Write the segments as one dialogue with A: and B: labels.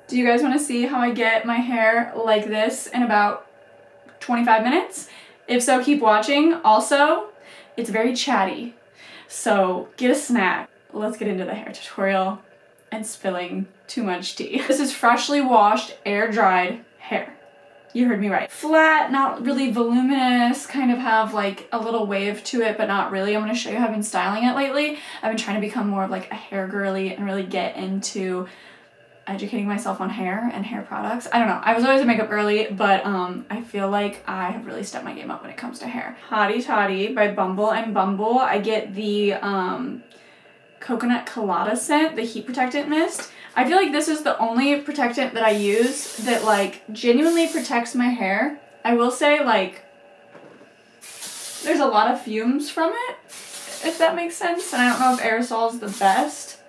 A: Do you guys want to see how I get my hair like this in about 25 minutes? If so, keep watching. Also, it's very chatty, so get a snack. Let's get into the hair tutorial and spilling too much tea. This is freshly washed, air-dried hair. You heard me right. Flat, not really voluminous, kind of have like a little wave to it, but not really. I'm going to show you how I've been styling it lately. I've been trying to become more of like a hair girly and really get into educating myself on hair and hair products. I don't know. I was always a makeup girly, but I feel like I have really stepped my game up when it comes to hair. Hottie Toddy by Bumble and Bumble. I get the Coconut Colada scent, the heat protectant mist. I feel like this is the only protectant that I use that like genuinely protects my hair. I will say like there's a lot of fumes from it, if that makes sense, and I don't know if aerosol is the best,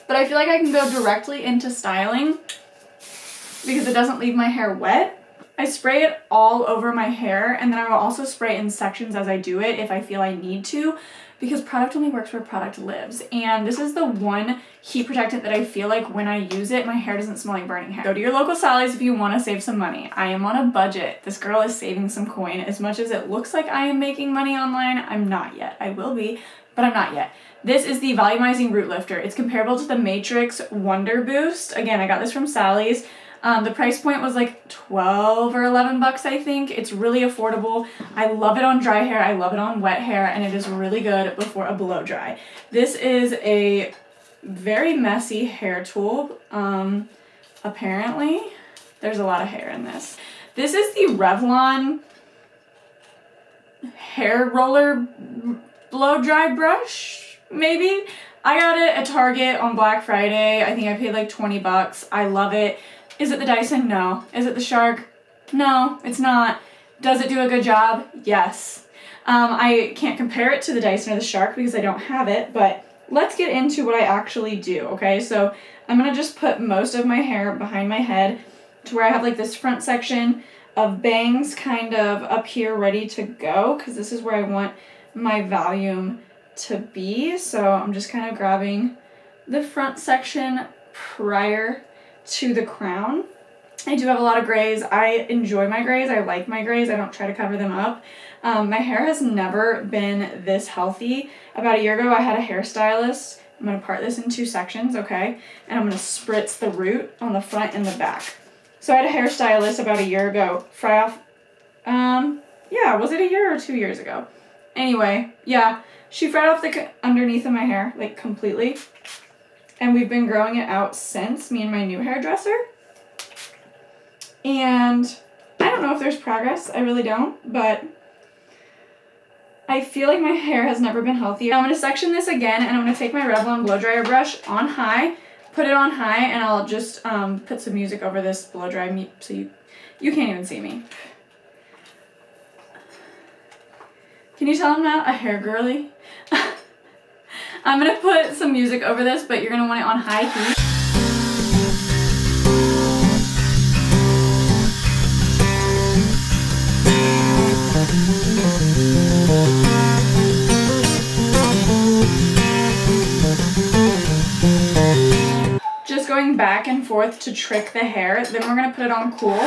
A: but I feel like I can go directly into styling because it doesn't leave my hair wet. I spray it all over my hair, and then I will also spray in sections as I do it if I feel I need to, because product only works where product lives. And this is the one heat protectant that I feel like when I use it, my hair doesn't smell like burning hair. Go to your local Sally's if you want to save some money. I am on a budget. This girl is saving some coin. As much as it looks like I am making money online, I'm not yet. I will be, but I'm not yet. This is the Volumizing Root Lifter. It's comparable to the Matrix Wonder Boost. Again, I got this from Sally's. The price point was like 12 or 11 bucks, I think. It's really affordable. I love it on dry hair. I love it on wet hair, and it is really good before a blow dry. This is a very messy hair tool. Apparently, there's a lot of hair in this. This is the Revlon hair roller blow dry brush, maybe. I got it at Target on Black Friday. I think I paid like 20 bucks. I love it. Is it the Dyson? No. Is it the Shark? No, it's not. Does it do a good job? Yes. I can't compare it to the Dyson or the Shark because I don't have it, but let's get into what I actually do, okay? So I'm going to just put most of my hair behind my head to where I have like this front section of bangs kind of up here ready to go, because this is where I want my volume to be. So I'm just kind of grabbing the front section prior to the crown. I do have a lot of grays. I enjoy my grays. I like my grays. I don't try to cover them up. My hair has never been this healthy. About a year ago, I had a hairstylist. I'm going to part this in two sections, okay? And I'm going to spritz the root on the front and the back. So I had a hairstylist about a year ago. Fry off, yeah, was it a year or 2 years ago? Anyway, yeah, she fried off the underneath of my hair, like completely. And we've been growing it out since, me and my new hairdresser. And I don't know if there's progress. I really don't. But I feel like my hair has never been healthier. I'm going to section this again, and I'm going to take my Revlon blow dryer brush on high, put it on high, and I'll just put some music over this blow dry so you can't even see me. Can you tell I'm not a hair girly? I'm going to put some music over this, but you're going to want it on high heat. Just going back and forth to trick the hair. Then we're going to put it on cool.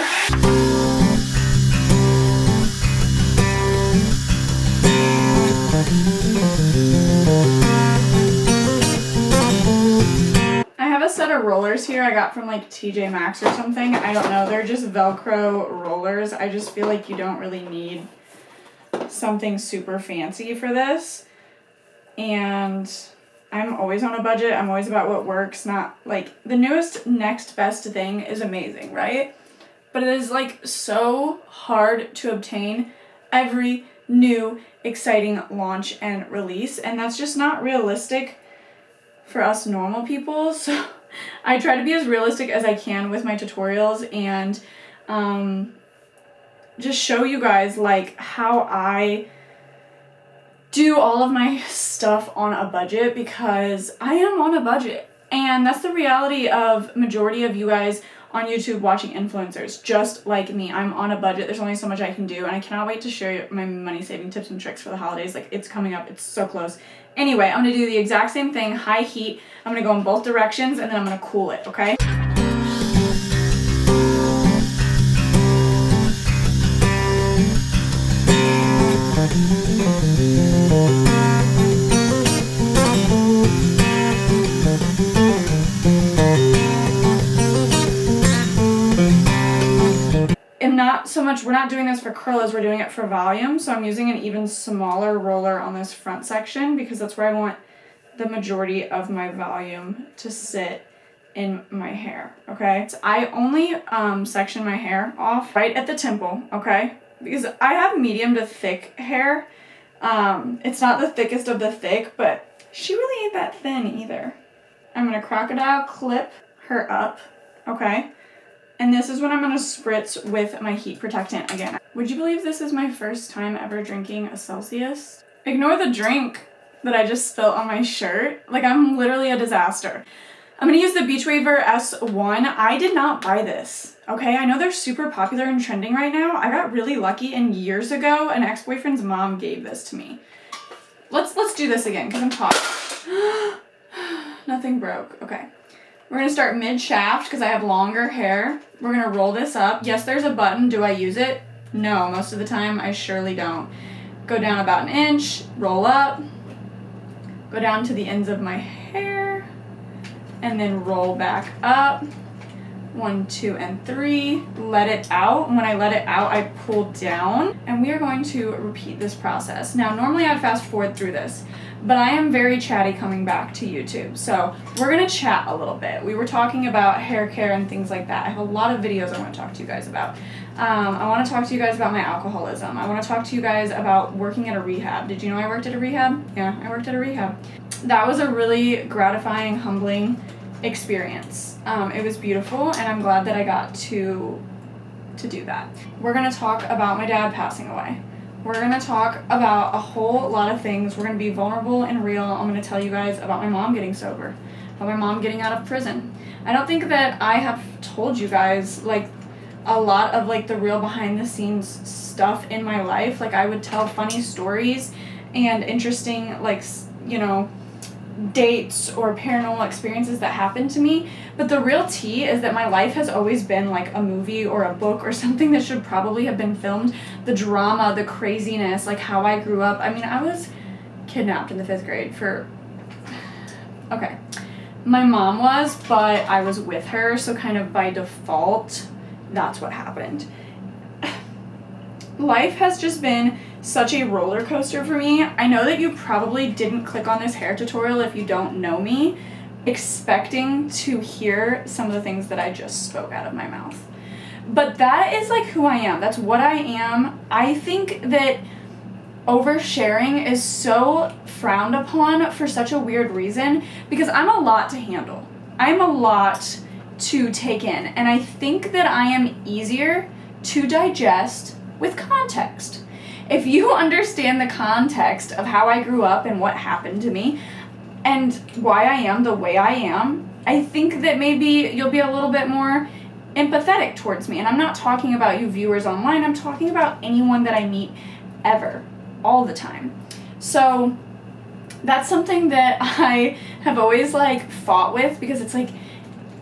A: Set of rollers here I got from like TJ Maxx or something. I don't know. They're just Velcro rollers. I just feel like you don't really need something super fancy for this. And I'm always on a budget. I'm always about what works, not like the newest next best thing is amazing, right? But it is like so hard to obtain every new exciting launch and release, and that's just not realistic for us normal people. So I try to be as realistic as I can with my tutorials and just show you guys like how I do all of my stuff on a budget, because I am on a budget, and that's the reality of majority of you guys on YouTube watching influencers just like me. I'm on a budget. There's only so much I can do, and I cannot wait to share my money saving tips and tricks for the holidays. Like, it's coming up. It's so close. Anyway, I'm going to do the exact same thing, high heat. I'm going to go in both directions, and then I'm going to cool it, okay? not so much, we're not doing this for curl as we're doing it for volume. So I'm using an even smaller roller on this front section because that's where I want the majority of my volume to sit in my hair, okay? So I only section my hair off right at the temple, okay? Because I have medium to thick hair. It's not the thickest of the thick, but she really ain't that thin either. I'm gonna crocodile clip her up, okay? And this is when I'm gonna spritz with my heat protectant again. Would you believe this is my first time ever drinking a Celsius? Ignore the drink that I just spilled on my shirt. Like, I'm literally a disaster. I'm gonna use the Beach Waver S1. I did not buy this, okay? I know they're super popular and trending right now. I got really lucky, and years ago, an ex-boyfriend's mom gave this to me. Let's do this again, because I'm talking. Nothing broke, okay. We're gonna start mid-shaft, because I have longer hair. We're gonna roll this up. Yes, there's a button. Do I use it? No, most of the time, I surely don't. Go down about an inch, roll up, go down to the ends of my hair, and then roll back up. 1, 2, and 3. Let it out. And when I let it out, I pull down. And we are going to repeat this process. Now, normally I'd fast forward through this, but I am very chatty coming back to YouTube. So we're gonna chat a little bit. We were talking about hair care and things like that. I have a lot of videos I wanna talk to you guys about. I wanna talk to you guys about my alcoholism. I wanna talk to you guys about working at a rehab. Did you know I worked at a rehab? Yeah, I worked at a rehab. That was a really gratifying, humbling experience. It was beautiful, and I'm glad that I got to do that. We're gonna talk about my dad passing away. We're gonna talk about a whole lot of things. We're gonna be vulnerable and real. I'm gonna tell you guys about my mom getting sober, about my mom getting out of prison. I don't think that I have told you guys like a lot of like the real behind the scenes stuff in my life. Like, I would tell funny stories and interesting, like, you know, dates or paranormal experiences that happened to me, but the real tea is that my life has always been like a movie or a book or something that should probably have been filmed. The drama, the craziness, like how I grew up. I mean, I was kidnapped in the 5th grade for, okay, my mom was, but I was with her, so kind of by default, that's what happened. Life has just been such a roller coaster for me. I know that you probably didn't click on this hair tutorial if you don't know me, expecting to hear some of the things that I just spoke out of my mouth. But that is like who I am. That's what I am. I think that oversharing is so frowned upon for such a weird reason, because I'm a lot to handle. I'm a lot to take in, and I think that I am easier to digest with context. If you understand the context of how I grew up and what happened to me and why I am the way I am, I think that maybe you'll be a little bit more empathetic towards me. And I'm not talking about you viewers online, I'm talking about anyone that I meet ever, all the time. So that's something that I have always like fought with, because it's like,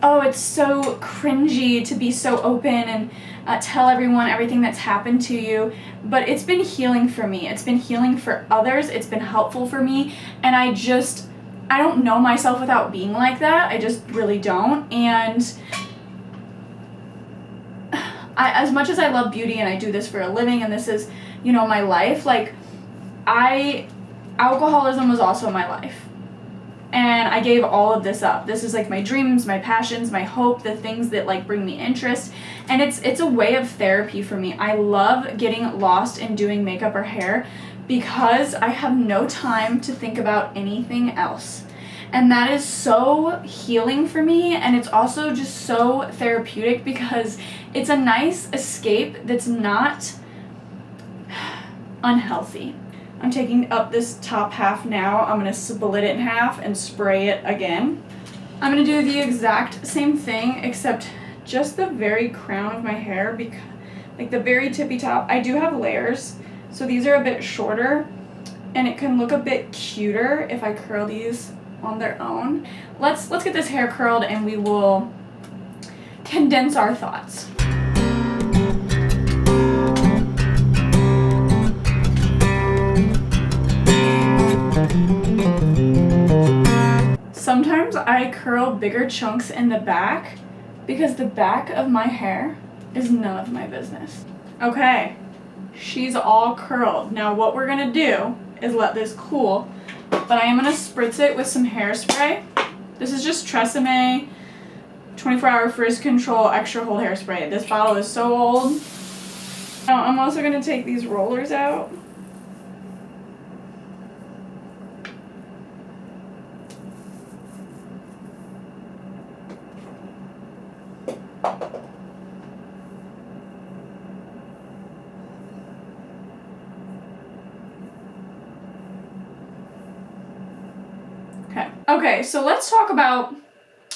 A: oh, it's so cringy to be so open and tell everyone everything that's happened to you. But it's been healing for me. It's been healing for others. It's been helpful for me. And I don't know myself without being like that. I just really don't. And as much as I love beauty and I do this for a living and this is, you know, my life, like, alcoholism was also my life. And I gave all of this up. This is like my dreams, my passions, my hope, the things that like bring me interest. And it's a way of therapy for me. I love getting lost in doing makeup or hair because I have no time to think about anything else. And that is so healing for me, and it's also just so therapeutic because it's a nice escape that's not unhealthy. I'm taking up this top half now. I'm going to split it in half and spray it again. I'm going to do the exact same thing, except just the very crown of my hair, because, like the very tippy top. I do have layers, so these are a bit shorter, and it can look a bit cuter if I curl these on their own. Let's get this hair curled, and we will condense our thoughts. Sometimes I curl bigger chunks in the back because the back of my hair is none of my business. Okay, she's all curled. Now what we're gonna do is let this cool, but I am gonna spritz it with some hairspray. This is just Dazeemaee 24-hour frizz control extra hold hairspray. This bottle is so old. Now I'm also gonna take these rollers out. Okay, so let's talk about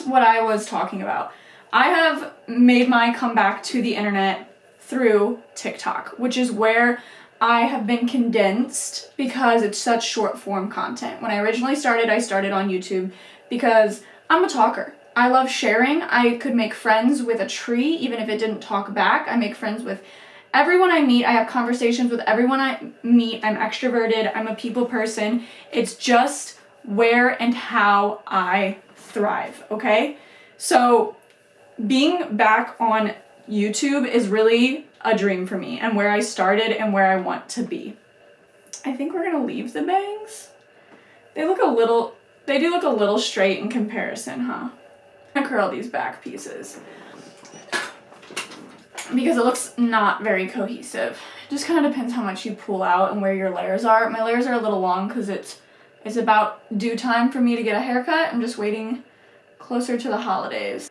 A: what I was talking about. I have made my comeback to the internet through TikTok, which is where I have been condensed because it's such short form content. When I originally started, I started on YouTube because I'm a talker. I love sharing. I could make friends with a tree even if it didn't talk back. I make friends with everyone I meet. I have conversations with everyone I meet. I'm extroverted. I'm a people person. It's just where and how I thrive, okay? So being back on YouTube is really a dream for me and where I started and where I want to be. I think we're gonna leave the bangs. They do look a little straight in comparison, huh? I'm gonna curl these back pieces because it looks not very cohesive. It just kind of depends how much you pull out and where your layers are. My layers are a little long because it's about due time for me to get a haircut. I'm just waiting closer to the holidays.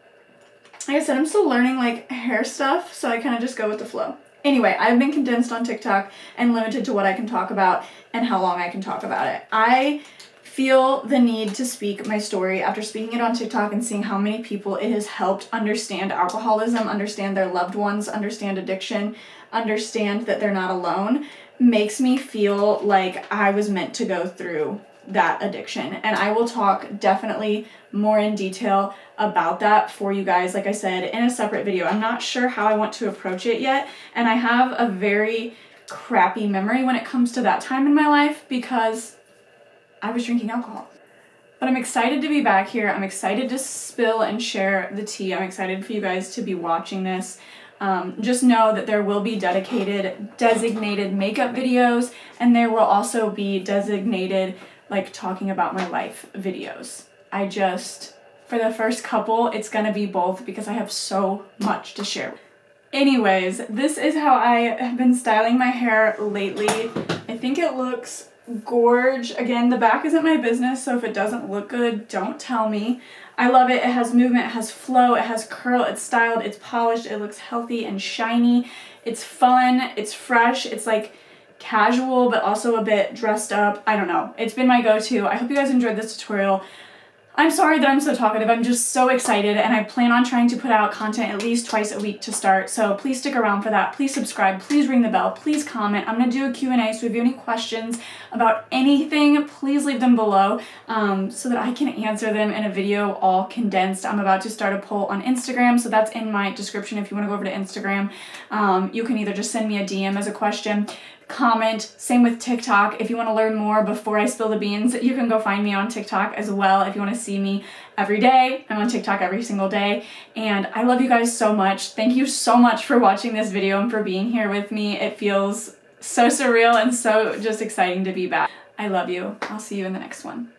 A: Like I said, I'm still learning like hair stuff, so I kind of just go with the flow. Anyway, I've been condensed on TikTok and limited to what I can talk about and how long I can talk about it. I feel the need to speak my story after speaking it on TikTok and seeing how many people it has helped understand alcoholism, understand their loved ones, understand addiction, understand that they're not alone, makes me feel like I was meant to go through that addiction. And I will talk definitely more in detail about that for you guys, like I said, in a separate video. I'm not sure how I want to approach it yet, and I have a very crappy memory when it comes to that time in my life because I was drinking alcohol. But I'm excited to be back here. I'm excited to spill and share the tea. I'm excited for you guys to be watching this. Just know that there will be designated makeup videos, and there will also be designated like talking about my life videos. For the first couple, it's gonna be both because I have so much to share. Anyways, this is how I have been styling my hair lately. I think it looks gorge. Again, the back isn't my business, so if it doesn't look good, don't tell me. I love it. It has movement, it has flow, it has curl, it's styled, it's polished, it looks healthy and shiny. It's fun, it's fresh, it's like casual but also a bit dressed up. I don't know. It's been my go-to. I hope you guys enjoyed this tutorial. I'm sorry that I'm so talkative. I'm just so excited and I plan on trying to put out content at least twice a week to start. So please stick around for that. Please subscribe. Please ring the bell. Please comment. I'm going to do a Q&A, so if you have any questions about anything, please leave them below so that I can answer them in a video all condensed. I'm about to start a poll on Instagram, so that's in my description if you want to go over to Instagram. You can either just send me a DM as a question, comment, same with TikTok. If you want to learn more before I spill the beans, you can go find me on TikTok as well if you want to see me every day. I'm on TikTok every single day, and I love you guys so much. Thank you so much for watching this video and for being here with me. It feels so surreal and so just exciting to be back. I love you. I'll see you in the next one.